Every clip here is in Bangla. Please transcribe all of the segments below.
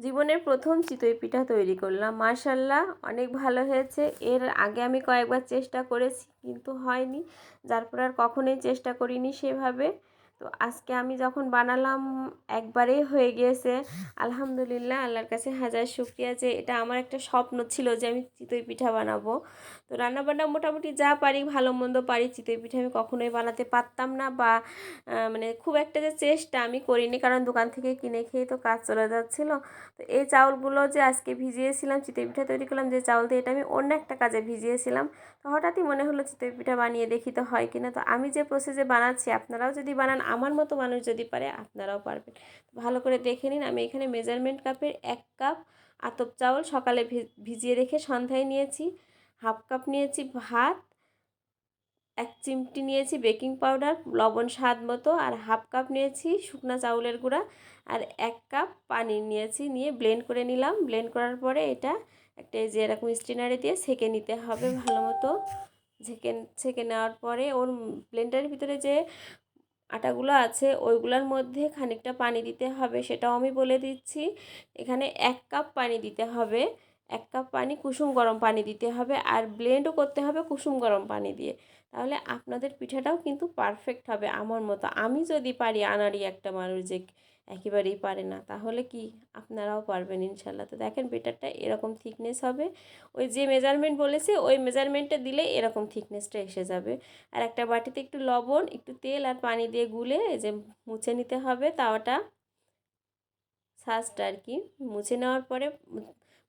জীবনের প্রথম চিতই পিঠা তৈরি করলাম, মাশাল্লাহ অনেক ভালো হয়েছে। এর আগে আমি কয়েকবার চেষ্টা করেছি কিন্তু হয়নি, যার পর আর কখনোই চেষ্টা করিনি সেভাবে। তো আজকে আমি যখন বানালাম একবারেই হয়ে গিয়েছে। আলহামদুলিল্লাহ, আল্লাহর কাছে হাজার শুকরিয়া যে এটা আমার একটা স্বপ্ন ছিল যে আমি চিতই পিঠা বানাবো। তো রান্নাবান্না মোটামুটি যা পারি, ভালো মন্দ পারি। চিতই পিঠা আমি কখনোই বানাতে পারতাম না, বা মানে খুব একটা যে চেষ্টা আমি করিনি, কারণ দোকান থেকে কিনে খেয়ে তো কাজ চলে যাচ্ছিলো। তো এই চাউলগুলো যে আজকে ভিজিয়েছিলাম, চিতই পিঠা তৈরি করলাম যে চাউল দিয়ে, এটা আমি অন্য একটা কাজে ভিজিয়েছিলাম। তো হঠাৎই মনে হলো চিতই পিঠা বানিয়ে দেখি তো হয় কিনা। তো আমি যে প্রসেসে বানাচ্ছি, আপনারাও যদি বানান, আমার মতো মানুষ যদি পারে, আপনারাও পারবেন। ভালো করে দেখে নিন। আমি এখানে মেজারমেন্ট কাপের 1 কাপ আতপ চাউল সকালে ভিজিয়ে রেখে সন্ধ্যায় নিয়েছি। 1/2 কাপ নিয়েছি ভাত, 1 চিমটি নিয়েছি বেকিং পাউডার, লবণ স্বাদ মতো, আর 1/2 কাপ নিয়েছি শুকনা চাউলের গুঁড়া, আর 1 কাপ পানি নিয়েছি। নিয়ে ব্লেন্ড করে নিলাম। ব্লেন্ড করার পরে এটা একটা এই যে এরকম স্ট্রেনারে দিয়ে ছেঁকে নিতে হবে ভালো মতো। ছেঁকে নেওয়ার পরে ওর ব্লেন্ডারের ভিতরে যে আটাগুলো আছে ওইগুলোর মধ্যে খানিকটা পানি দিতে হবে, সেটাও আমি বলে দিচ্ছি। এখানে 1 কাপ পানি দিতে হবে। 1 কাপ পানি, কুসুম গরম পানি দিতে হবে, আর ব্লেন্ডও করতে হবে কুসুম গরম পানি দিয়ে। তাহলে আপনাদের পিঠাটাও কিন্তু পারফেক্ট হবে আমার মতো। আমি যদি পারি, আনাড়ি একটা মানুষ যে একেবারেই পারে না, তাহলে কি আপনারাও পারবেন ইনশাল্লাহ। তো দেখেন পিঠাটা এরকম থিকনেস হবে। ওই যে মেজারমেন্ট বলেছে ওই মেজারমেন্টটা দিলে এরকম থিকনেসটা এসে যাবে। আর একটা বাটিতে একটু লবণ, একটু তেল আর পানি দিয়ে গুলে এই যে মুছে নিতে হবে তাওয়াটা, ছাঁচটা আর কি। মুছে নেওয়ার পরে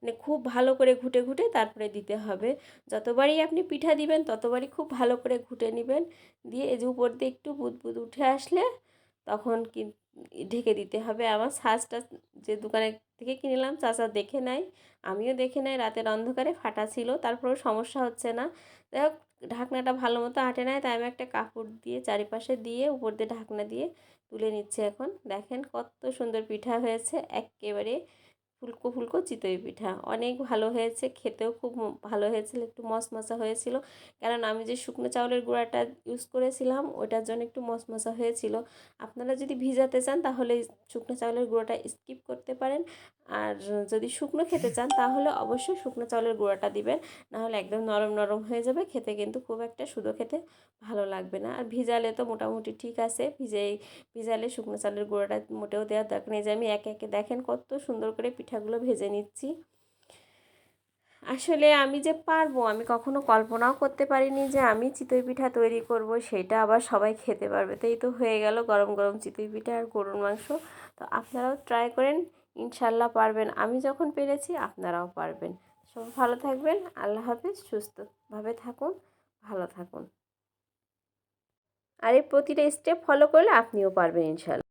মানে খুব ভালো করে ঘুটে ঘুটে তারপরে দিতে হবে। যতবারই আপনি পিঠা দিবেন ততবারই খুব ভালো করে ঘুটে নেবেন। দিয়ে এই যে উপর দিয়ে একটু বুদবুদ উঠে আসলে তখন কি ঢেকে দিতে হবে। আমার ছাঁচটা যে দোকানের থেকে কিনলাম চাচা দেখে নেয়, আমিও দেখে নেয়, রাতের অন্ধকারে ফাটা ছিল, তারপরেও সমস্যা হচ্ছে না। যাই হোক, ঢাকনাটা ভালো মতো আটে নেয়, তাই আমি একটা কাপড় দিয়ে চারিপাশে দিয়ে উপর দিয়ে ঢাকনা দিয়ে তুলে নিচ্ছে। এখন দেখেন কত সুন্দর পিঠা হয়েছে, একেবারে ফুলকো ফুলকো চিতই পিঠা। অনেক ভালো হয়েছে, খেতেও খুব ভালো হয়েছিল, একটু মশমশা হয়েছিল, কারণ আমি যে শুকনো চাউলের গুঁড়াটা ইউজ করেছিলাম ওটার জন্য একটু মশমশা হয়েছিল। আপনারা যদি ভিজাতে চান তাহলে শুকনো চাউলের গুঁড়োটা স্কিপ করতে পারেন, আর যদি শুকনো খেতে চান তাহলে অবশ্যই শুকনো চাউলের গুঁড়াটা দিবেন, নাহলে একদম নরম নরম হয়ে যাবে, খেতে কিন্তু খুব একটা শুধু খেতে ভালো লাগবে না। আর ভিজালে তো মোটামুটি ঠিক আছে, ভিজালে শুকনো চালের গুঁড়োটা মোটেও দেওয়ার দরকার নেই। যে আমি একে একে দেখেন কত সুন্দর করে পিঠাগুলো ভেজে নিচ্ছি। আসলে আমি যে পারবো, আমি কখনো কল্পনাও করতে পারিনি যে আমি চিতই পিঠা তৈরি করব, সেটা আবার সবাই খেতে পারবে। তো এই তো হয়ে গেল গরম গরম চিতই পিঠা আর গরুর মাংস। তো আপনারাও ট্রাই করেন, ইনশাল্লাহ পারবেন। আমি যখন পেরেছি আপনারাও পারবেন। সব ভালো থাকবেন। আল্লাহ হাফেজ। সুস্থভাবে থাকুন, ভালো থাকুন। আর এই প্রতিটা স্টেপ ফলো করলে আপনিও পারবেন ইনশাল্লাহ।